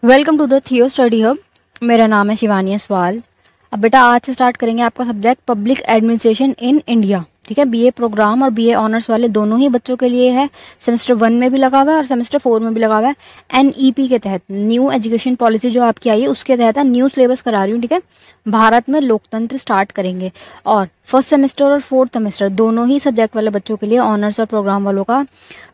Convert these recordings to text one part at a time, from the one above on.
Welcome to the थियो study hub. मेरा नाम है शिवानी सवाल। अब बेटा आज से स्टार्ट करेंगे आपका subject public administration in India. ठीक है, बीए प्रोग्राम और बीए ऑनर्स वाले दोनों ही बच्चों के लिए है। सेमेस्टर 1 में भी लगा हुआ है और सेमेस्टर 4 में भी लगा हुआ है। एनईपी के तहत, न्यू एजुकेशन पॉलिसी जो आपकी आई है उसके तहत न्यू सिलेबस करा रही हूँ। ठीक है, भारत में लोकतंत्र स्टार्ट करेंगे और फर्स्ट सेमेस्टर और फोर्थ सेमेस्टर दोनों ही सब्जेक्ट वाले बच्चों के लिए ऑनर्स और प्रोग्राम वालों का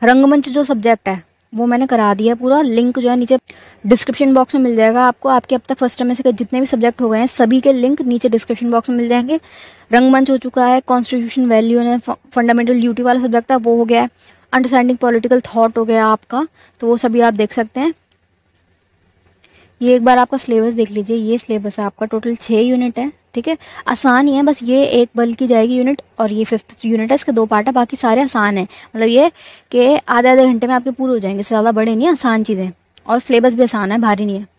रंगमंच जो सब्जेक्ट है वो मैंने करा दिया। पूरा लिंक जो है नीचे डिस्क्रिप्शन बॉक्स में मिल जाएगा आपको। आपके अब तक फर्स्ट सेमेस्टर के जितने भी सब्जेक्ट हो गए हैं सभी के लिंक नीचे डिस्क्रिप्शन बॉक्स में मिल जाएंगे। रंगमंच हो चुका है, constitution value and fundamental duty वाला सब्जेक्ट था वो हो गया है, अंडरस्टैंडिंग पॉलिटिकल थॉट हो गया आपका, तो वो सभी आप देख सकते हैं। ये एक बार आपका सिलेबस देख लीजिए। ये सिलेबस है आपका, टोटल 6 यूनिट है। ठीक है, आसान ही है, बस ये एक बल की जाएगी यूनिट और ये 5th यूनिट है, इसके 2 पार्ट है, बाकी सारे आसान है। मतलब ये कि आधे आधे घंटे में आपके पूरे हो जाएंगे, ज़्यादा बड़े नहीं, आसान चीज़ें, और सिलेबस भी आसान है, भारी नहीं है।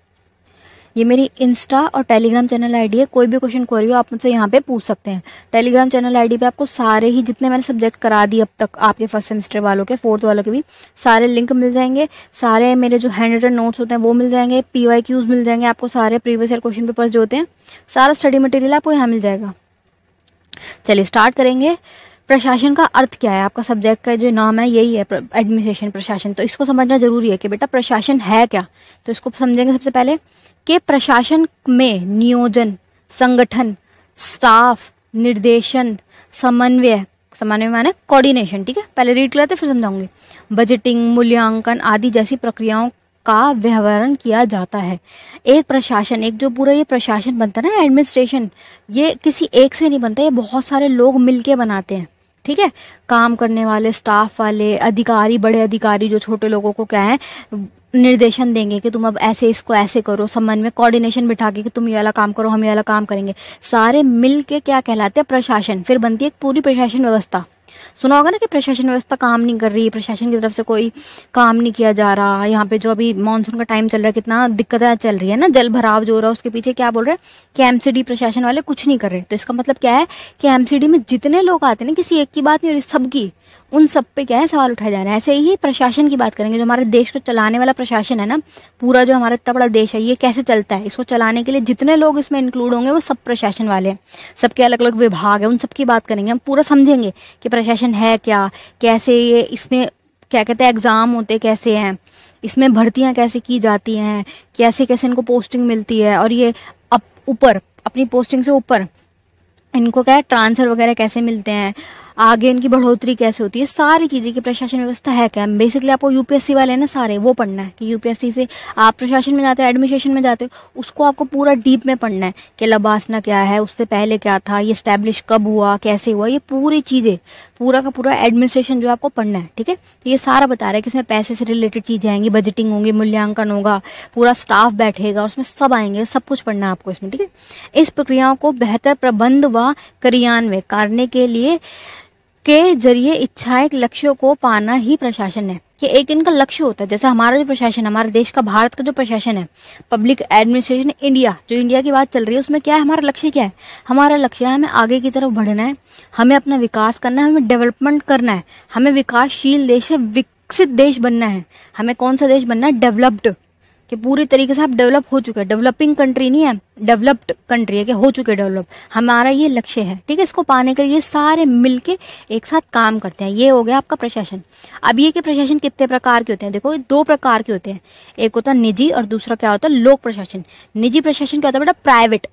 ये मेरी इंस्टा और टेलीग्राम चैनल आईडी है। कोई भी क्वेश्चन क्वेरी हो आप मुझसे यहाँ पे पूछ सकते हैं। टेलीग्राम चैनल आईडी पे आपको सारे ही जितने मैंने सब्जेक्ट करा दिए अब तक आपके फर्स्ट सेमेस्टर वालों के, फोर्थ वालों के भी सारे लिंक मिल जाएंगे। सारे मेरे जो हैंड रिटन नोट्स होते हैं वो मिल जाएंगे, PYQs मिल जाएंगे आपको, सारे प्रीवियस ईयर क्वेश्चन पेपर्स जो होते हैं, सारा स्टडी मटेरियल आपको यहाँ मिल जाएगा। चलिए स्टार्ट करेंगे। प्रशासन का अर्थ क्या है? आपका सब्जेक्ट का जो नाम है यही है, एडमिनिस्ट्रेशन, प्रशासन। तो इसको समझना जरूरी है कि बेटा प्रशासन है क्या। तो इसको समझेंगे सबसे पहले कि प्रशासन में नियोजन, संगठन, स्टाफ, निर्देशन, समन्वय, समन्वय माने कोऑर्डिनेशन। ठीक है, पहले रीड कर लेते फिर समझाऊंगी। बजटिंग, मूल्यांकन आदि जैसी प्रक्रियाओं का व्यवहार किया जाता है। एक प्रशासन, एक जो पूरा ये प्रशासन बनता है ना, एडमिनिस्ट्रेशन, ये किसी एक से नहीं बनता, ये बहुत सारे लोग मिलके बनाते हैं। ठीक है, काम करने वाले, स्टाफ वाले, अधिकारी, बड़े अधिकारी जो छोटे लोगों को क्या है निर्देशन देंगे कि तुम अब ऐसे इसको ऐसे करो, समन्वय, कोऑर्डिनेशन बिठा के कि तुम ये वाला काम करो, हम ये वाला काम करेंगे, सारे मिल के क्या कहलाते हैं? प्रशासन। फिर बनती है एक पूरी प्रशासन व्यवस्था। सुना होगा ना कि प्रशासन व्यवस्था काम नहीं कर रही, प्रशासन की तरफ से कोई काम नहीं किया जा रहा। यहाँ पे जो अभी मानसून का टाइम चल रहा है, कितना दिक्कतें चल रही है ना, जल भराव जो हो रहा है उसके पीछे क्या बोल रहे हैं कि एमसीडी प्रशासन वाले कुछ नहीं कर रहे। तो इसका मतलब क्या है कि एमसीडी में जितने लोग आते हैं ना, किसी एक की बात नहीं हो रही, सबकी, उन सब पे क्या है सवाल उठाए जा रहे हैं। ऐसे ही प्रशासन की बात करेंगे, जो हमारे देश को चलाने वाला प्रशासन है ना, पूरा जो हमारा इतना बड़ा देश है ये कैसे चलता है, इसको चलाने के लिए जितने लोग इसमें इंक्लूड होंगे वो सब प्रशासन वाले हैं। सबके अलग अलग विभाग है, उन सब की बात करेंगे, हम पूरा समझेंगे कि प्रशासन है क्या, कैसे ये इसमें क्या कहते हैं एग्जाम होते कैसे हैं, इसमें भर्तियां कैसे की जाती हैं, कैसे कैसे इनको पोस्टिंग मिलती है, और ये अब ऊपर अपनी पोस्टिंग से ऊपर इनको क्या है ट्रांसफर वगैरह कैसे मिलते हैं, आगे इनकी बढ़ोतरी कैसे होती है, सारी चीज़ें की प्रशासन व्यवस्था है क्या। बेसिकली आपको यूपीएससी वाले हैं ना सारे, वो पढ़ना है कि यूपीएससी से आप प्रशासन में जाते हो, एडमिनिस्ट्रेशन में जाते हो, उसको आपको पूरा डीप में पढ़ना है कि लबासना क्या है, उससे पहले क्या था, ये स्टैब्लिश कब हुआ, कैसे हुआ, ये पूरी चीज़ें, पूरा का पूरा एडमिनिस्ट्रेशन जो आपको पढ़ना है। ठीक है, तो ये सारा बता रहा है कि इसमें पैसे से रिलेटेड चीज़ें आएंगी, बजटिंग होंगी, मूल्यांकन होगा, पूरा स्टाफ बैठेगा, उसमें सब आएंगे, सब कुछ पढ़ना है आपको इसमें। ठीक है, इस प्रक्रियाओं को बेहतर प्रबंध व क्रियान्वयन करने के लिए के जरिए इच्छाएं लक्ष्यों को पाना ही प्रशासन है। कि एक इनका लक्ष्य होता है, जैसे हमारा जो प्रशासन है, हमारे देश का, भारत का जो प्रशासन है, पब्लिक एडमिनिस्ट्रेशन इंडिया, जो इंडिया की बात चल रही है, उसमें क्या है, हमारा लक्ष्य क्या है? हमारा लक्ष्य है हमें आगे की तरफ बढ़ना है, हमें अपना विकास करना है, हमें डेवलपमेंट करना है, हमें विकासशील देश से विकसित देश बनना है। हमें कौन सा देश बनना है? डेवलप्ड, कि पूरी तरीके से आप डेवलप हो चुके हैं, डेवलपिंग कंट्री नहीं है, डेवलप्ड कंट्री है कि हो चुके डेवलप, हमारा ये लक्ष्य है। ठीक है, इसको पाने के लिए सारे मिलके एक साथ काम करते हैं, ये हो गया आपका प्रशासन। अब ये कि प्रशासन कितने प्रकार के होते हैं, देखो 2 प्रकार के होते हैं, एक होता है निजी और दूसरा क्या होता है लोक प्रशासन। निजी प्रशासन क्या होता है बेटा? प्राइवेट,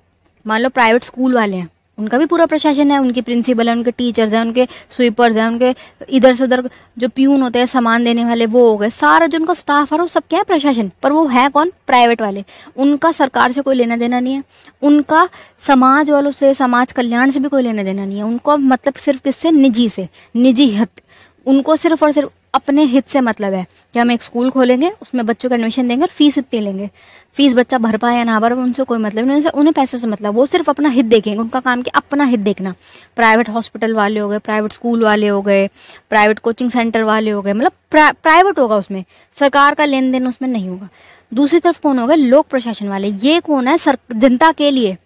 मान लो प्राइवेट स्कूल वाले हैं, उनका भी पूरा प्रशासन है, उनके प्रिंसिपल है, उनके टीचर्स हैं, उनके स्वीपर्स हैं, उनके इधर से उधर जो प्यून होते हैं सामान देने वाले वो हो गए, सारा जो उनका स्टाफ है वो सब क्या है? प्रशासन। पर वो है कौन? प्राइवेट वाले। उनका सरकार से कोई लेना देना नहीं है, उनका समाज वालों से, समाज कल्याण से भी कोई लेना देना नहीं है, उनको मतलब सिर्फ किससे? निजी से, निजी हित, उनको सिर्फ और सिर्फ अपने हित से मतलब है कि हम एक स्कूल खोलेंगे, उसमें बच्चों को एडमिशन देंगे और फीस इतनी लेंगे, फीस बच्चा भर पाए या ना भर, उनसे कोई मतलब नहीं, उन्हें पैसों से मतलब, वो सिर्फ अपना हित देखेंगे, उनका काम कि अपना हित देखना। प्राइवेट हॉस्पिटल वाले हो गए, प्राइवेट स्कूल वाले हो गए, प्राइवेट कोचिंग सेंटर वाले हो गए, मतलब प्राइवेट होगा, उसमें सरकार का लेन देन उसमें नहीं होगा। दूसरी तरफ कौन होगा? लोक प्रशासन वाले। ये कौन है? जनता के लिए,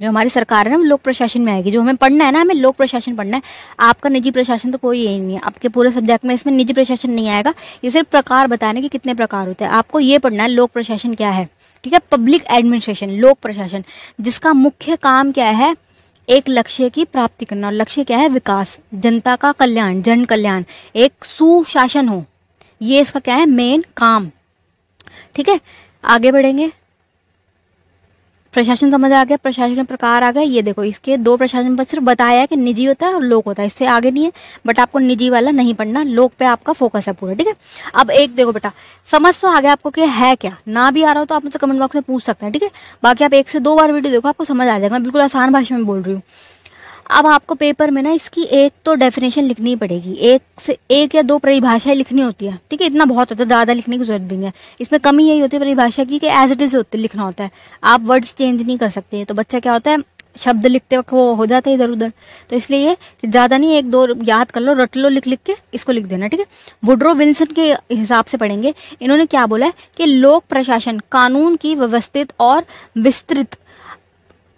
जो हमारी सरकार है ना वो लोक प्रशासन में आएगी। जो हमें पढ़ना है ना, हमें लोक प्रशासन पढ़ना है। आपका निजी प्रशासन तो कोई यही नहीं है, आपके पूरे सब्जेक्ट में इसमें निजी प्रशासन नहीं आएगा, ये सिर्फ प्रकार बताने के कितने प्रकार होते हैं। आपको ये पढ़ना है लोक प्रशासन क्या है, ठीक है। पब्लिक एडमिनिस्ट्रेशन, लोक प्रशासन, जिसका मुख्य काम क्या है, एक लक्ष्य की प्राप्ति करना। और लक्ष्य क्या है, विकास, जनता का कल्याण, जन कल्याण, एक सुशासन हो, ये इसका क्या है, मेन काम। ठीक है, आगे बढ़ेंगे। प्रशासन समझ आ गया, प्रशासन के प्रकार आ गए। ये देखो, इसके दो प्रशासन पर सिर्फ बताया है कि निजी होता है और लोक होता है, इससे आगे नहीं है। बट आपको निजी वाला नहीं पढ़ना, लोक पे आपका फोकस है पूरा। ठीक है, अब एक देखो बेटा, समझ तो आ गया आपको कि है क्या। ना भी आ रहा हो तो आप मुझसे कमेंट बॉक्स में पूछ सकते हैं। ठीक है, बाकी आप 1 से 2 बार वीडियो देखो, आपको समझ आ जाएगा। मैं बिल्कुल आसान भाषा में बोल रही हूँ। अब आपको पेपर में ना इसकी एक तो डेफिनेशन लिखनी पड़ेगी, एक या 2 परिभाषाएं लिखनी होती है। ठीक है, इतना बहुत होता है, ज़्यादा लिखने की जरूरत भी नहीं है। इसमें कमी यही होती है परिभाषा की कि एज इट इज लिखना होता है, आप वर्ड्स चेंज नहीं कर सकते। तो बच्चा क्या होता है, शब्द लिखते वक्त वो हो जाता है इधर उधर। तो इसलिए ज़्यादा नहीं, 1-2 याद कर लो, रट लो, लिख लिख के इसको लिख देना। ठीक है, वुड्रो विल्सन के हिसाब से पढ़ेंगे। इन्होंने क्या बोला है कि लोक प्रशासन कानून की व्यवस्थित और विस्तृत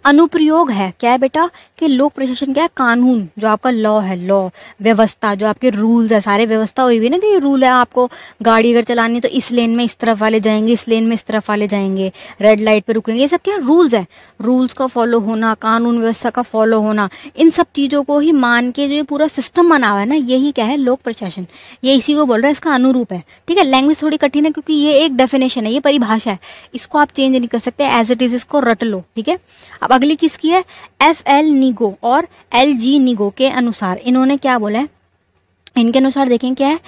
अनुप्रयोग है। क्या है बेटा, कि लोक प्रशासन क्या है, कानून, जो आपका लॉ है, लॉ व्यवस्था, जो आपके रूल्स है, सारे व्यवस्था हुई हुई ना, कि ये रूल है, आपको गाड़ी अगर चलानी है तो इस लेन में इस तरफ वाले जाएंगे, इस लेन में इस तरफ वाले जाएंगे, रेड लाइट पे रुकेंगे, ये सब क्या रूल्स है। रूल्स का फॉलो होना, कानून व्यवस्था का फॉलो होना, इन सब चीज़ों को ही मान के जो ये पूरा सिस्टम बना हुआ है ना, यही क्या है, लोक प्रशासन। ये इसी को बोल रहा है, इसका अनुरूप है। ठीक है, लैंग्वेज थोड़ी कठिन है क्योंकि ये एक डेफिनेशन है, ये परिभाषा है, इसको आप चेंज नहीं कर सकते, एज इट इज इसको रट लो। ठीक है, अब अगली किसकी है, FL निगो और LG निगो के अनुसार इन्होंने क्या बोला है, इनके अनुसार देखें क्या है,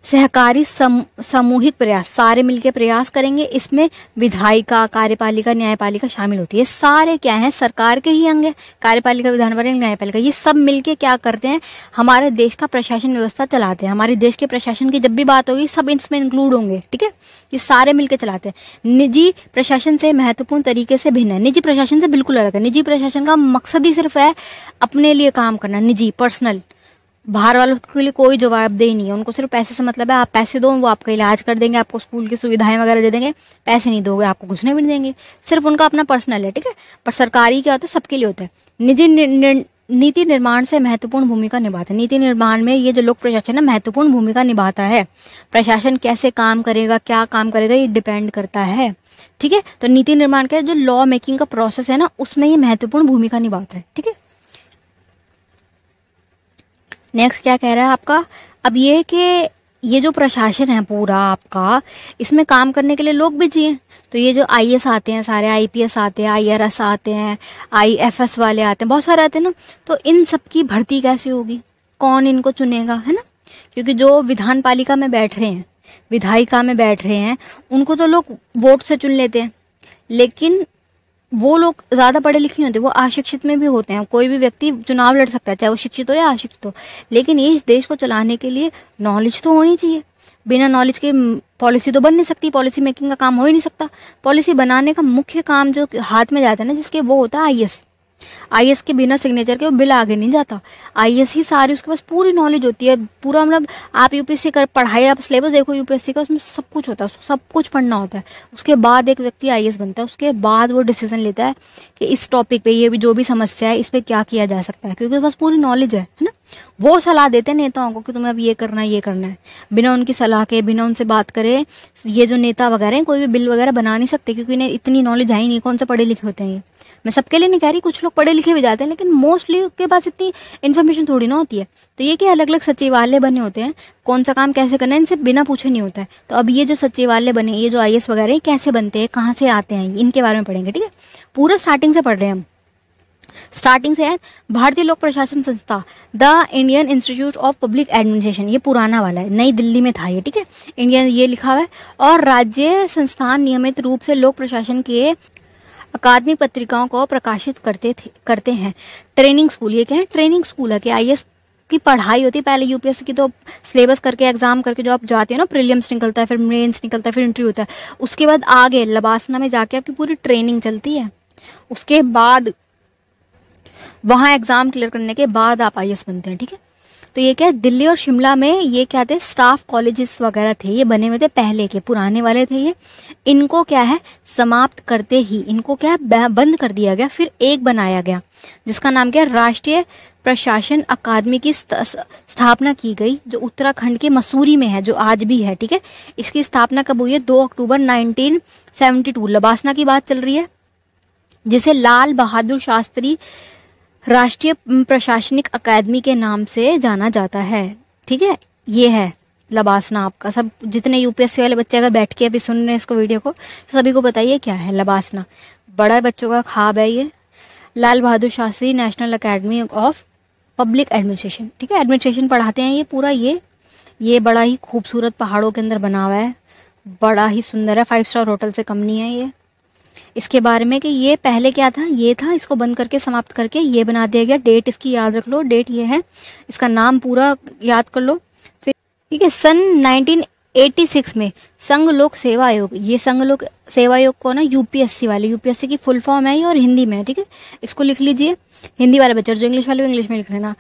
सहकारी सामूहिक प्रयास, सारे मिलकर प्रयास करेंगे। इसमें विधायिका, कार्यपालिका, न्यायपालिका शामिल होती है। सारे क्या हैं, सरकार के ही अंग है, कार्यपालिका, विधानपालिका, न्यायपालिका, ये सब मिलके क्या करते हैं, हमारे देश का प्रशासन व्यवस्था चलाते हैं। हमारे देश के प्रशासन की जब भी बात होगी सब इसमें इंक्लूड होंगे। ठीक है, ये सारे मिलकर चलाते हैं। निजी प्रशासन से महत्वपूर्ण तरीके से भिन्न है, निजी प्रशासन से बिल्कुल अलग है। निजी प्रशासन का मकसद ही सिर्फ है अपने लिए काम करना, निजी, पर्सनल, बाहर वालों के लिए कोई जवाबदेही नहीं है। उनको सिर्फ पैसे से मतलब है, आप पैसे दो वो आपका इलाज कर देंगे, आपको स्कूल की सुविधाएं वगैरह दे देंगे, पैसे नहीं दोगे आपको घुसने भी नहीं देंगे, सिर्फ उनका अपना पर्सनल है। ठीक है, पर सरकारी क्या होता है, सबके लिए होता है। निजी नीति निर्माण से महत्वपूर्ण भूमिका निभाता है। नीति निर्माण में ये जो लोक प्रशासन है महत्वपूर्ण भूमिका निभाता है। प्रशासन कैसे काम करेगा, क्या काम करेगा, ये डिपेंड करता है। ठीक है, तो नीति निर्माण का जो लॉ मेकिंग का प्रोसेस है ना, उसमें ये महत्वपूर्ण भूमिका निभाता है। ठीक है, नेक्स्ट क्या कह रहा है आपका, अब ये कि ये जो प्रशासन है पूरा आपका, इसमें काम करने के लिए लोग भी चाहिए। तो ये जो IAS आते हैं, सारे IPS आते हैं, IRS आते हैं, IFS वाले आते हैं, बहुत सारे आते हैं ना, तो इन सब की भर्ती कैसे होगी, कौन इनको चुनेगा, है ना। क्योंकि जो विधान पालिका में बैठ रहे हैं, विधायिका में बैठ रहे हैं, उनको तो लोग वोट से चुन लेते हैं, लेकिन वो लोग ज़्यादा पढ़े लिखे नहीं होते, वो अशिक्षित में भी होते हैं। कोई भी व्यक्ति चुनाव लड़ सकता है, चाहे वो शिक्षित हो या अशिक्षित हो, लेकिन इस देश को चलाने के लिए नॉलेज तो होनी चाहिए। बिना नॉलेज के पॉलिसी तो बन नहीं सकती, पॉलिसी मेकिंग का काम हो ही नहीं सकता। पॉलिसी बनाने का मुख्य काम जो हाथ में जाता है ना जिसके, वो होता है IAS। IAS के बिना सिग्नेचर के वो बिल आगे नहीं जाता। IAS ही सारी, उसके पास पूरी नॉलेज होती है, पूरा मतलब आप UPSC कर पढ़ाई, आप सिलेबस देखो UPSC का, उसमें सब कुछ होता है, उसको सब कुछ पढ़ना होता है। उसके बाद एक व्यक्ति IAS बनता है, उसके बाद वो डिसीजन लेता है कि इस टॉपिक पे ये भी जो भी समस्या है इस पर क्या किया जा सकता है, क्योंकि उसके पास पूरी नॉलेज है ना। वो सलाह देते हैं नेताओं को कि तुम्हें अब ये करना है, ये करना है। बिना उनकी सलाह के, बिना उनसे बात करे ये जो नेता वगैरह हैं कोई भी बिल वगैरह बना नहीं सकते, क्योंकि इन्हें इतनी नॉलेज है ही नहीं। कौन से पढ़े लिखे होते हैं ये, मैं सबके लिए नहीं कह रही, कुछ लोग पढ़े लिखे भी जाते हैं, लेकिन मोस्टली उनके पास इतनी इन्फॉर्मेशन थोड़ी ना होती है। तो ये कि अलग अलग सचिवालय बने होते हैं, कौन सा काम कैसे करना है इनसे बिना पूछे नहीं होता है। तो अब ये जो सचिवालय बने, ये जो IAS वगैरह हैं कैसे बनते हैं, कहाँ से आते हैं, इनके बारे में पढ़ेंगे। ठीक है, पूरा स्टार्टिंग से पढ़ रहे हैं हम। स्टार्टिंग से है भारतीय लोक प्रशासन संस्था, the Indian institute of Public administration, ये पुराना वाला है, नई दिल्ली में था ये। ठीक है, इंडियन ये लिखा हुआ है। और राज्य संस्थान नियमित रूप से लोक प्रशासन के अकादमिक पत्रिकाओं को प्रकाशित करते हैं। ट्रेनिंग स्कूल, ये क्या है, ट्रेनिंग स्कूल है कि IAS की पढ़ाई होती है। पहले UPSC की तो सिलेबस करके एग्जाम करके जो आप जाते हो ना, प्रीलिम्स निकलता है, फिर मेंस निकलता है, फिर इंटरव्यू होता है, उसके बाद आगे लबासना में जाके आपकी पूरी ट्रेनिंग चलती है। उसके बाद वहाँ एग्जाम क्लियर करने के बाद आप IAS बनते हैं। ठीक है, तो ये क्या है, दिल्ली और शिमला में ये क्या थे, स्टाफ कॉलेजेस वगैरह थे, ये बने हुए थे, पहले के पुराने वाले थे ये। इनको क्या है, समाप्त करते ही इनको क्या है, बंद कर दिया गया। फिर एक बनाया गया जिसका नाम क्या है, राष्ट्रीय प्रशासन अकादमी की स्थापना की गई, जो उत्तराखंड के मसूरी में है, जो आज भी है। ठीक है, इसकी स्थापना कब हुई है? 2 अक्टूबर 1972। लबासना की बात चल रही है, जिसे लाल बहादुर शास्त्री राष्ट्रीय प्रशासनिक अकादमी के नाम से जाना जाता है। ठीक है, ये है लबासना। आपका सब जितने यूपीएससी वाले बच्चे अगर बैठ के अभी सुन रहे हैं इसको वीडियो को, तो सभी को बताइए क्या है लबासना। बड़ा बच्चों का ख्वाब है ये, Lal Bahadur Shastri National Academy of Public Administration. ठीक है, एडमिनिस्ट्रेशन पढ़ाते हैं ये पूरा। ये बड़ा ही खूबसूरत पहाड़ों के अंदर बना हुआ है, बड़ा ही सुंदर है, 5 स्टार होटल से कम नहीं है ये। इसके बारे में कि ये पहले क्या था, ये था, इसको बंद करके समाप्त करके ये बना दिया गया। डेट इसकी याद रख लो, डेट ये है, इसका नाम पूरा याद कर लो फिर। ठीक है, सन 1986 में संघ लोक सेवा आयोग, ये संघ लोक सेवा आयोग को ना यूपीएससी वाले, यूपीएससी की फुल फॉर्म है ये, और हिंदी में है। ठीक है, इसको लिख लीजिए, हिंदी वाले बच्चे, जो इंग्लिश वाले इंग्लिश में लिख लेना।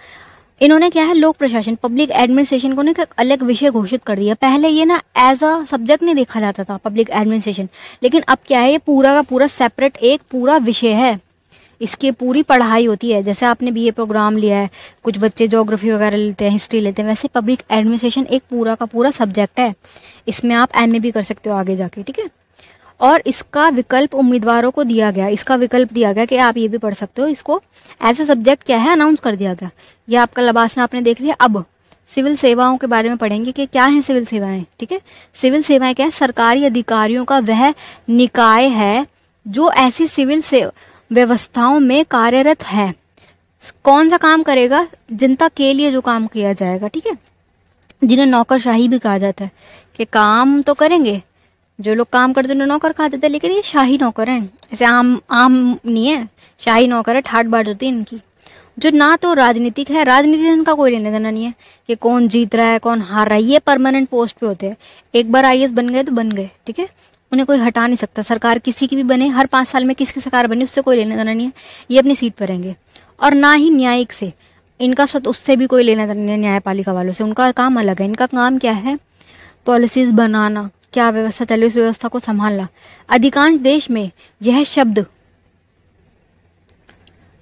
इन्होंने क्या है, लोक प्रशासन पब्लिक एडमिनिस्ट्रेशन को ना एक अलग विषय घोषित कर दिया। पहले ये ना एज अ सब्जेक्ट नहीं देखा जाता था पब्लिक एडमिनिस्ट्रेशन, लेकिन अब क्या है, ये पूरा का पूरा सेपरेट एक पूरा विषय है, इसकी पूरी पढ़ाई होती है। जैसे आपने बीए प्रोग्राम लिया है, कुछ बच्चे ज्योग्राफी वगैरह लेते हैं, हिस्ट्री लेते हैं, वैसे पब्लिक एडमिनिस्ट्रेशन एक पूरा का पूरा सब्जेक्ट है। इसमें आप एमए भी कर सकते हो आगे जाके। ठीक है, और इसका विकल्प उम्मीदवारों को दिया गया, इसका विकल्प दिया गया कि आप ये भी पढ़ सकते हो। इसको एज ए सब्जेक्ट क्या है, अनाउंस कर दिया गया। ये आपका लबासना आपने देख लिया। अब सिविल सेवाओं के बारे में पढ़ेंगे कि क्या है सिविल सेवाएं। ठीक है, सिविल सेवाएं क्या है, सरकारी अधिकारियों का वह निकाय है जो ऐसी सिविल व्यवस्थाओं में कार्यरत है। कौन सा काम करेगा, जनता के लिए जो काम किया जाएगा। ठीक है, जिन्हें नौकरशाही भी कहा जाता है, कि काम तो करेंगे, जो लोग काम करते हैं नौकर कहा जाता है, लेकिन ये शाही नौकर हैं, ऐसे आम नहीं है, शाही नौकर है, ठाट बाट होती है इनकी। जो ना तो राजनीतिक है, राजनीति से इनका कोई लेना देना नहीं है कि कौन जीत रहा है कौन हार रहा है, ये परमानेंट पोस्ट पे होते हैं। एक बार आईएएस बन गए तो बन गए। ठीक है, उन्हें कोई हटा नहीं सकता। सरकार किसी की भी बने, हर 5 साल में किसकी सरकार बने, उससे कोई लेना देना नहीं है, ये अपनी सीट पर रहेंगे। और ना ही न्यायिक से, इनका उससे भी कोई लेना देना नहीं है, न्यायपालिका वालों से, उनका काम अलग है। इनका काम क्या है, पॉलिसीज बनाना, क्या व्यवस्था चल रही है उस व्यवस्था को संभालना। अधिकांश देश में यह शब्द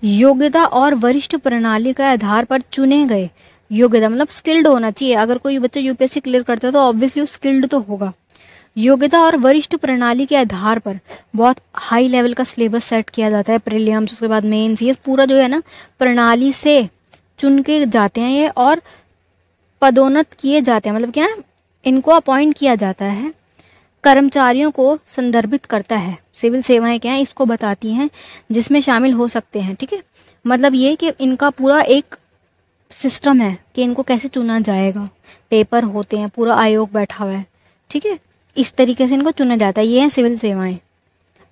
योग्यता और वरिष्ठ प्रणाली के आधार पर चुने गए, योग्यता मतलब स्किल्ड होना चाहिए। अगर कोई बच्चा यूपीएससी क्लियर करता है तो ऑब्वियसली वो स्किल्ड तो होगा। योग्यता और वरिष्ठ प्रणाली के आधार पर बहुत हाई लेवल का सिलेबस सेट किया जाता है, प्रीलिम्स, उसके बाद मेंस, ये पूरा जो है ना प्रणाली से चुन के जाते हैं ये, और पदोन्नत किए जाते हैं। मतलब क्या है, इनको अपॉइंट किया जाता है, कर्मचारियों को संदर्भित करता है। सिविल सेवाएं क्या है, इसको बताती हैं, जिसमें शामिल हो सकते हैं। ठीक है, मतलब ये कि इनका पूरा एक सिस्टम है कि इनको कैसे चुना जाएगा, पेपर होते हैं, पूरा आयोग बैठा हुआ है। ठीक है, इस तरीके से इनको चुना जाता है। ये है सिविल सेवाएं।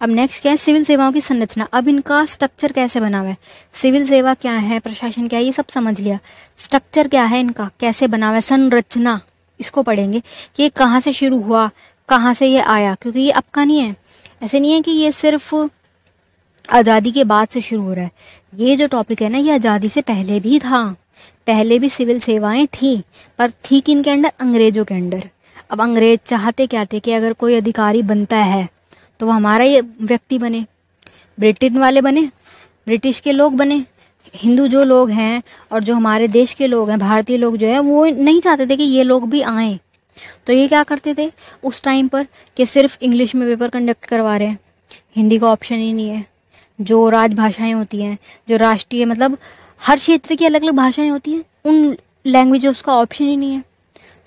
अब नेक्स्ट क्या है, सिविल सेवाओं की संरचना। अब इनका स्ट्रक्चर कैसे बना हुआ है, सिविल सेवा क्या है, प्रशासन क्या है, ये सब समझ लिया। स्ट्रक्चर क्या है इनका, कैसे बना हुआ है, संरचना, इसको पढ़ेंगे कि कहाँ से शुरू हुआ, कहाँ से ये आया, क्योंकि ये अब का नहीं है। ऐसे नहीं है कि ये सिर्फ आज़ादी के बाद से शुरू हो रहा है। ये जो टॉपिक है ना, ये आज़ादी से पहले भी था, पहले भी सिविल सेवाएं थी, पर थी किन के अंडर, अंग्रेजों के अंडर। अब अंग्रेज चाहते क्या थे कि अगर कोई अधिकारी बनता है तो वो हमारा ये व्यक्ति बने, ब्रिटेन वाले बने, ब्रिटिश के लोग बने। हिंदू जो लोग हैं और जो हमारे देश के लोग हैं, भारतीय लोग जो है, वो नहीं चाहते थे कि ये लोग भी आएँ। तो ये क्या करते थे उस टाइम पर कि सिर्फ इंग्लिश में पेपर कंडक्ट करवा रहे हैं, हिंदी का ऑप्शन ही नहीं है। जो राजभाषाएं होती हैं, जो राष्ट्रीय मतलब हर क्षेत्र की अलग अलग भाषाएं होती हैं, उन लैंग्वेजेस का ऑप्शन ही नहीं है।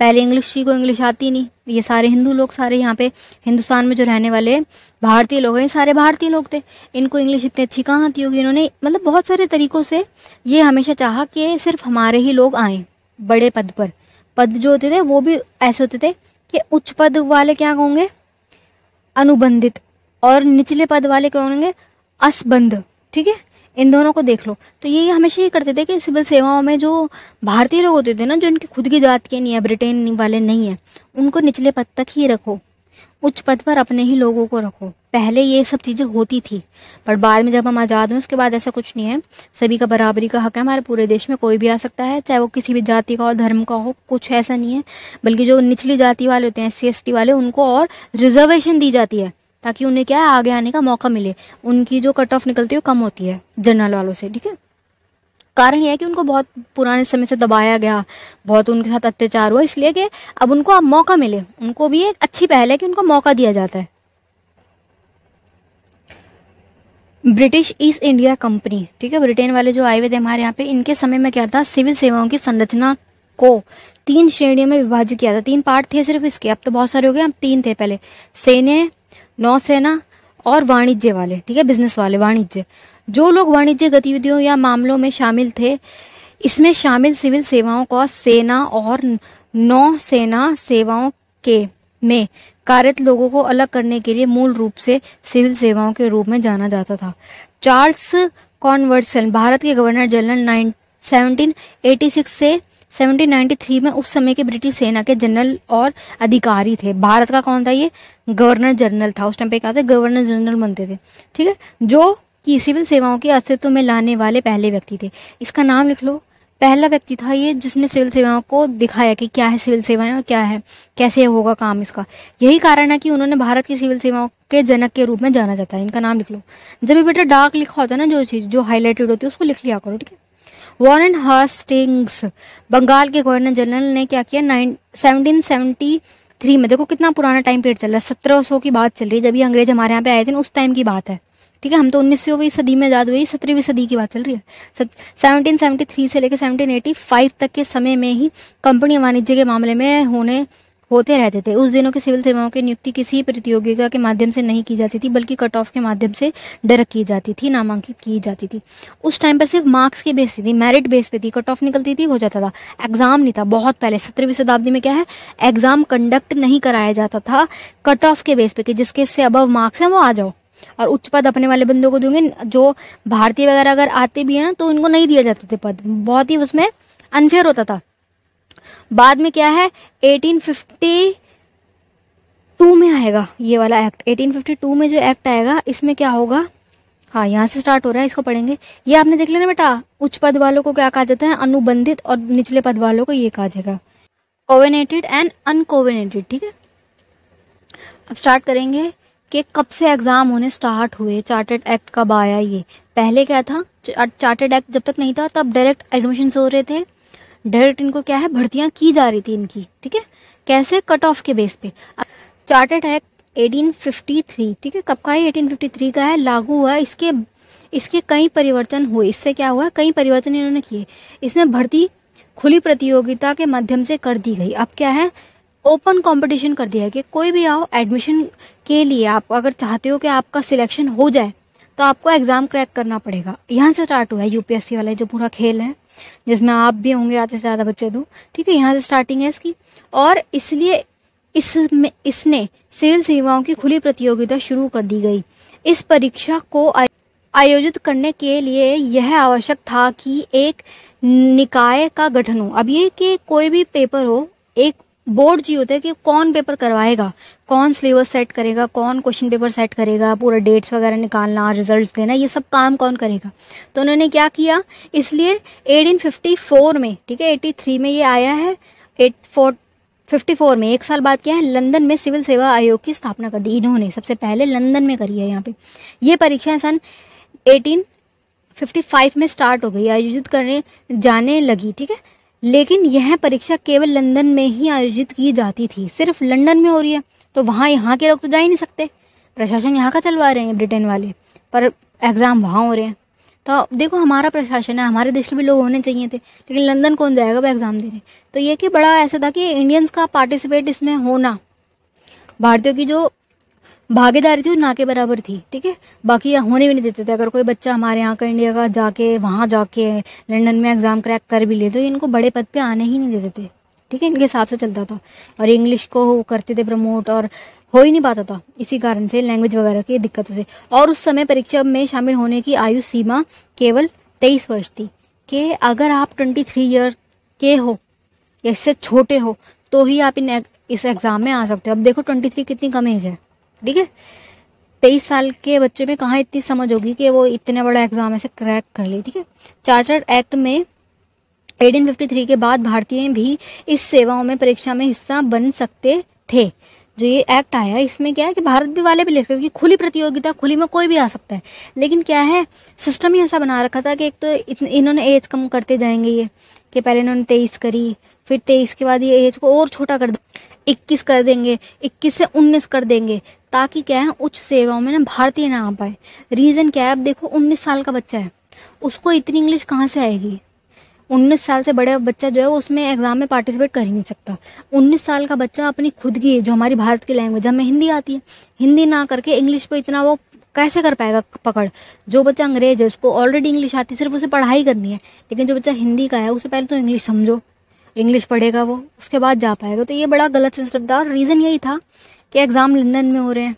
पहले इंग्लिश को इंग्लिश आती नहीं, ये सारे हिंदू लोग, सारे यहाँ पे हिंदुस्तान में जो रहने वाले भारतीय लोग हैं, सारे भारतीय लोग थे, इनको इंग्लिश इतनी अच्छी कहाँ आती होगी। इन्होंने मतलब बहुत सारे तरीकों से ये हमेशा चाहा कि सिर्फ हमारे ही लोग आएँ बड़े पद पर। पद जो होते थे वो भी ऐसे होते थे कि उच्च पद वाले क्या होंगे, अनुबंधित, और निचले पद वाले क्या होंगे, असबंध। ठीक है, इन दोनों को देख लो। तो ये हमेशा ये करते थे कि सिविल सेवाओं में जो भारतीय लोग होते थे ना, जो इनकी खुद की जात के नहीं है, ब्रिटेन वाले नहीं है, उनको निचले पद तक ही रखो, उच्च पद पर अपने ही लोगों को रखो। पहले ये सब चीज़ें होती थी, पर बाद में जब हम आज़ाद हुए उसके बाद ऐसा कुछ नहीं है। सभी का बराबरी का हक है हमारे पूरे देश में, कोई भी आ सकता है, चाहे वो किसी भी जाति का हो, धर्म का हो, कुछ ऐसा नहीं है। बल्कि जो निचली जाति वाले होते हैं, SC ST वाले, उनको और रिजर्वेशन दी जाती है ताकि उन्हें क्या है, आगे आने का मौका मिले। उनकी जो कट ऑफ निकलती है वो कम होती है जनरल वालों से। ठीक है, कारण यह है कि उनको बहुत पुराने समय से दबाया गया, बहुत उनके साथ अत्याचार हुआ, इसलिए कि अब उनको अब मौका मिले, उनको भी एक अच्छी पहल है कि उनको मौका दिया जाता है। ब्रिटिश ईस्ट इंडिया कंपनी, ठीक है, ब्रिटेन वाले जो आए हुए थे हमारे यहाँ पे, इनके समय में क्या था, सिविल सेवाओं की संरचना को 3 श्रेणियों में विभाजित किया था। 3 पार्ट थे सिर्फ इसके, अब तो बहुत सारे हो गए, अब 3 थे पहले, सैन्य, नौसेना और वाणिज्य वाले, ठीक है, बिजनेस वाले, वाणिज्य। जो लोग वाणिज्य गतिविधियों या मामलों में शामिल थे, इसमें शामिल सिविल सेवाओं को सेना और नौसेना सेवाओं के में कार्यरत लोगों को अलग करने के लिए मूल रूप से सिविल सेवाओं के रूप में जाना जाता था। चार्ल्स कॉन्वर्सन भारत के गवर्नर जनरल 1786 से 1793 में उस समय के ब्रिटिश सेना के जनरल और अधिकारी थे। भारत का कौन था, ये गवर्नर जनरल था, उस टाइम पे क्या था, गवर्नर जनरल बनते थे, ठीक है, जो कि सिविल सेवाओं के अस्तित्व में लाने वाले पहले व्यक्ति थे। इसका नाम लिख लो, पहला व्यक्ति था ये जिसने सिविल सेवाओं को दिखाया कि क्या है सिविल सेवाएं और क्या है, कैसे होगा काम इसका। यही कारण है कि उन्होंने भारत की सिविल सेवाओं के जनक के रूप में जाना जाता है। इनका नाम लिख लो। जब भी बेटा डार्क लिखा होता है ना, जो चीज़ जो हाईलाइटेड होती है उसको लिख लिया करो, ठीक है। वॉरेन हास्टिंग्स बंगाल के गवर्नर जनरल ने क्या किया, 1773 में, देखो कितना पुराना टाइम पीरियड चल रहा है, 1700 की बात चल रही है, जब ये अंग्रेज हमारे यहाँ पे आए थे उस टाइम की बात है, ठीक है। हम तो 19वीं सदी में आजाद हुई, 17वीं सदी की बात चल रही है। 1773 से लेकर 1785 तक के समय में ही कंपनी वाणिज्य के मामले में होते रहते थे। उस दिनों के सिविल सेवाओं की नियुक्ति किसी प्रतियोगिता के माध्यम से नहीं की जाती थी, बल्कि कट ऑफ के माध्यम से डायरेक्ट की जाती थी, नामांकित की जाती थी। उस टाइम पर सिर्फ मार्क्स की बेस थी, मेरिट बेस पे थी, कट ऑफ निकलती थी, हो जाता था, एग्जाम नहीं था। बहुत पहले 17वीं शताब्दी में क्या है, एग्जाम कंडक्ट नहीं कराया जाता था, कट ऑफ के बेस पे कि जिसके से अबव मार्क्स है वो आ जाओ, और उच्च पद अपने वाले बंदों को देंगे। जो भारतीय वगैरह अगर आते भी हैं तो उनको नहीं दिया जाते थे पद, बहुत ही उसमें अनफेयर होता था। बाद में क्या है, 1852 में आएगा ये वाला एक्ट। 1852 में जो एक्ट आएगा इसमें क्या होगा, हाँ यहाँ से स्टार्ट हो रहा है, इसको पढ़ेंगे। ये आपने देख लेना बेटा, उच्च पद वालों को क्या कहा जाता है, अनुबंधित, और निचले पद वालों को ये कहा जाएगा कोवेनेटेड एंड अनकोवेनेटेड, ठीक है। अब स्टार्ट करेंगे कि कब से एग्जाम होने स्टार्ट हुए, चार्टर्ड एक्ट कब आया। ये पहले क्या था, चार्टर्ड एक्ट जब तक नहीं था तब डायरेक्ट एडमिशन हो रहे थे, डायरेक्ट इनको क्या है, भर्तियां की जा रही थी इनकी, ठीक है। कैसे, कट ऑफ के बेस पे। चार्टर्ड एक्ट 1853, ठीक है, कब का है, 1853 का है, लागू हुआ। इसके कई परिवर्तन हुए। इससे क्या हुआ, कई परिवर्तन इन्होंने किए। इसमें भर्ती खुली प्रतियोगिता के माध्यम से कर दी गई। अब क्या है, ओपन कंपटीशन कर दिया है कि कोई भी आओ एडमिशन के लिए। आप अगर चाहते हो कि आपका सिलेक्शन हो जाए तो आपको एग्जाम क्रैक करना पड़ेगा। यहाँ से स्टार्ट हुआ है यूपीएससी वाला जो पूरा खेल है, जिसमें आप भी होंगे आधे से ज़्यादा बच्चे तो, ठीक है। यहाँ से स्टार्टिंग है इसकी, और इसलिए इसने सिविल सेवाओं की खुली प्रतियोगिता शुरू कर दी गई। इस परीक्षा को आयोजित करने के लिए यह आवश्यक था कि एक निकाय का गठन हो। अब ये कि कोई भी पेपर हो, एक बोर्ड जी होता है कि कौन पेपर करवाएगा, कौन सिलेबस सेट करेगा, कौन क्वेश्चन पेपर सेट करेगा, पूरा डेट्स वगैरह निकालना, रिजल्ट्स देना, ये सब काम कौन करेगा। तो उन्होंने क्या किया, इसलिए 1854 में, ठीक है, 83 में ये आया है, 1854 में 1 साल बाद क्या है, लंदन में सिविल सेवा आयोग की स्थापना कर दी इन्होंने। सबसे पहले लंदन में करी है यहाँ पे। ये परीक्षा सन 1855 में स्टार्ट हो गई, आयोजित करने जाने लगी, ठीक है। लेकिन यह परीक्षा केवल लंदन में ही आयोजित की जाती थी। सिर्फ लंदन में हो रही है तो वहाँ यहाँ के लोग तो जा ही नहीं सकते, प्रशासन यहाँ का चलवा रहे हैं ब्रिटेन वाले, पर एग्ज़ाम वहाँ हो रहे हैं। तो देखो हमारा प्रशासन है, हमारे देश के भी लोग होने चाहिए थे, लेकिन लंदन कौन जाएगा वो एग्ज़ाम देने। तो ये कि बड़ा ऐसा था कि इंडियंस का पार्टिसिपेट इसमें होना, भारतीयों की जो भागीदारी थी ना के बराबर थी, ठीक है। बाकी होने भी नहीं देते थे। अगर कोई बच्चा हमारे यहाँ का इंडिया का जाके वहाँ जाके लंदन में एग्ज़ाम क्रैक कर भी ले तो इनको बड़े पद पे आने ही नहीं देते थे, ठीक है। इनके हिसाब से चलता था, और इंग्लिश को करते थे प्रमोट, और हो ही नहीं पाता था इसी कारण से, लैंग्वेज वगैरह की दिक्कतों से। और उस समय परीक्षा में शामिल होने की आयु सीमा केवल 23 वर्ष थी, कि अगर आप 23 ईयर के हो या इससे छोटे हो तो ही आप इस एग्ज़ाम में आ सकते हो। अब देखो 23 कितनी कम एज है, ठीक है। 23 साल के बच्चे में कहाँ इतनी समझ होगी कि वो इतने बड़ा एग्जाम ऐसे क्रैक कर ले, ठीक है। चार्टर्ड एक्ट में 1853 के बाद भारतीय भी इस सेवाओं में परीक्षा में हिस्सा बन सकते थे। जो ये एक्ट आया इसमें क्या है कि भारत भी वाले भी ले सकते हैं, क्योंकि खुली प्रतियोगिता, खुली में कोई भी आ सकता है। लेकिन क्या है, सिस्टम ही ऐसा बना रखा था कि एक तो इन्होंने एज कम करते जाएंगे ये, कि पहले इन्होंने 23 करी, फिर 23 के बाद ये एज को और छोटा कर 21 कर देंगे, 21 से 19 कर देंगे, ताकि क्या है उच्च सेवाओं में ना भारतीय ना आ पाए। रीज़न क्या है, अब देखो 19 साल का बच्चा है, उसको इतनी इंग्लिश कहाँ से आएगी। 19 साल से बड़े बच्चा जो है वो उसमें एग्जाम में पार्टिसिपेट कर ही नहीं सकता। 19 साल का बच्चा अपनी खुद की जो हमारी भारत की लैंग्वेज, हमें हिंदी आती है, हिंदी ना करके इंग्लिश पे इतना वो कैसे कर पाएगा पकड़। जो बच्चा अंग्रेज है उसको ऑलरेडी इंग्लिश आती है, सिर्फ उसे पढ़ाई करनी है। लेकिन जो बच्चा हिंदी का है उसे पहले तो इंग्लिश समझो, इंग्लिश पढ़ेगा वो, उसके बाद जा पाएगा। तो ये बड़ा गलत सिस्टम था। और रीज़न यही था कि एग्ज़ाम लंदन में हो रहे हैं,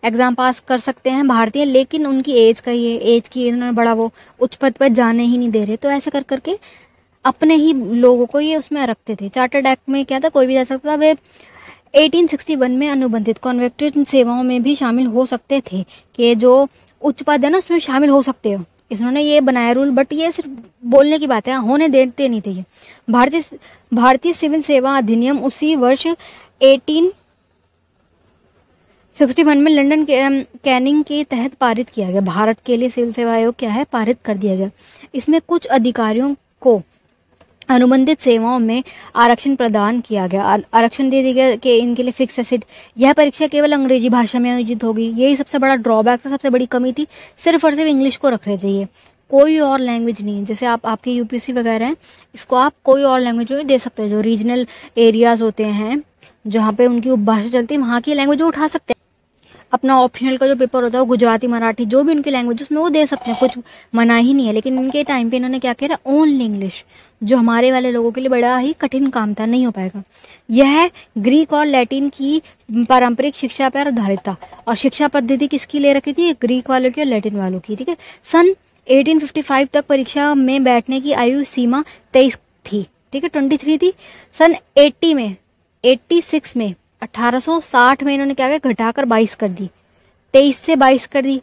एग्ज़ाम पास कर सकते हैं भारतीय, लेकिन उनकी एज का ये एज की इन्होंने बड़ा वो उच्च पद पर जाने ही नहीं दे रहे। तो ऐसे कर करके अपने ही लोगों को ये उसमें रखते थे। चार्टर्ड एक्ट में क्या था, कोई भी जा सकता था। वे 1861 में अनुबंधित कॉन्वेक्टेड सेवाओं में भी शामिल हो सकते थे, कि जो उच्च पद है ना उसमें शामिल हो सकते हो। इन्होंने ये बनाया रूल, बट ये सिर्फ बोलने की बात है, होने देते नहीं थे ये। भारतीय सिविल सेवा अधिनियम उसी वर्ष 1861 में लंदन कैनिंग के तहत पारित किया गया। भारत के लिए सिविल सेवा आयोग क्या है, पारित कर दिया गया। इसमें कुछ अधिकारियों को अनुबंधित सेवाओं में आरक्षण प्रदान किया गया। आरक्षण दे दिया गया कि इनके लिए फिक्स सीट। यह परीक्षा केवल अंग्रेजी भाषा में आयोजित होगी। यही सबसे बड़ा ड्रॉबैक था, सबसे बड़ी कमी थी। सिर्फ और सिर्फ इंग्लिश को रख रहे थे ये, कोई और लैंग्वेज नहीं। जैसे आपके यूपीएससी वगैरह हैं, इसको आप कोई और लैंग्वेज में दे सकते हो। जो रीजनल एरियाज होते हैं जहाँ पे उनकी उपभाषा चलती है, वहाँ की लैंग्वेज उठा सकते हैं। अपना ऑप्शनल का जो पेपर होता है वो गुजराती, मराठी, जो भी उनकी लैंग्वेज उसमें वो दे सकते हैं, कुछ मना ही नहीं है। लेकिन इनके टाइम पे इन्होंने क्या किया, ओनली इंग्लिश, जो हमारे वाले लोगों के लिए बड़ा ही कठिन काम था, नहीं हो पाएगा। यह ग्रीक और लैटिन की पारंपरिक शिक्षा पर आधारित था। और शिक्षा पद्धति किसकी ले रखी थी, ग्रीक वालों की और लैटिन वालों की। ठीक है, सन 1855 तक परीक्षा में बैठने की आयु सीमा 23 थी। ठीक है, 23 थी। सन 86 में 1860 में इन्होंने क्या किया, घटाकर 22 कर दी। 23 से 22 कर दी,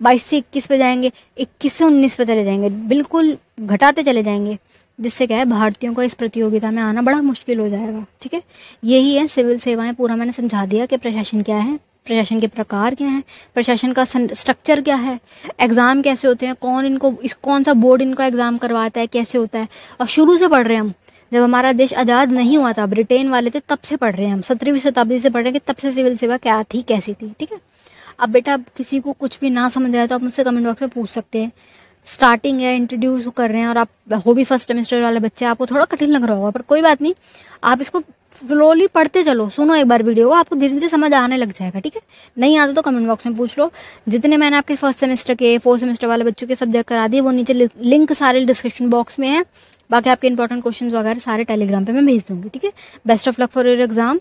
22 से 21 पे जाएंगे, 21 से 19 पे चले जाएंगे, बिल्कुल घटाते चले जाएंगे। जिससे क्या है, भारतीयों को इस प्रतियोगिता में आना बड़ा मुश्किल हो जाएगा। ठीक है, यही है सिविल सेवाएं। पूरा मैंने समझा दिया कि प्रशासन क्या है, प्रशासन के प्रकार क्या हैं, प्रशासन का स्ट्रक्चर क्या है, एग्ज़ाम कैसे होते हैं, कौन सा बोर्ड इनको एग्ज़ाम करवाता है, कैसे होता है। और शुरू से पढ़ रहे हैं हम, जब हमारा देश आज़ाद नहीं हुआ था, ब्रिटेन वाले थे, तब से पढ़ रहे हैं हम, 17वीं शताब्दी से पढ़ रहे हैं कि तब से सिविल सेवा क्या थी, कैसी थी। ठीक है, अब बेटा किसी को कुछ भी ना समझ आया तो आप मुझसे कमेंट बॉक्स में पूछ सकते हैं। स्टार्टिंग है, इंट्रोड्यूस कर रहे हैं, और आप हो भी फर्स्ट सेमेस्टर वाले बच्चे, आपको थोड़ा कठिन लग रहा होगा, पर कोई बात नहीं, आप इसको स्लोली पढ़ते चलो, सुनो एक बार वीडियो को, आपको धीरे धीरे समझ आने लग जाएगा। ठीक है, नहीं आता तो कमेंट बॉक्स में पूछ लो। जितने मैंने आपके फर्स्ट सेमेस्टर के, फोर्थ सेमेस्टर वाले बच्चों के सब्जेक्ट करा दिए, वो नीचे लिंक सारे डिस्क्रिप्शन बॉक्स में है। बाकी आपके इंपॉर्टेंट क्वेश्चंस वगैरह सारे टेलीग्राम पे मैं भेज दूंगी। ठीक है, best of luck for your exam.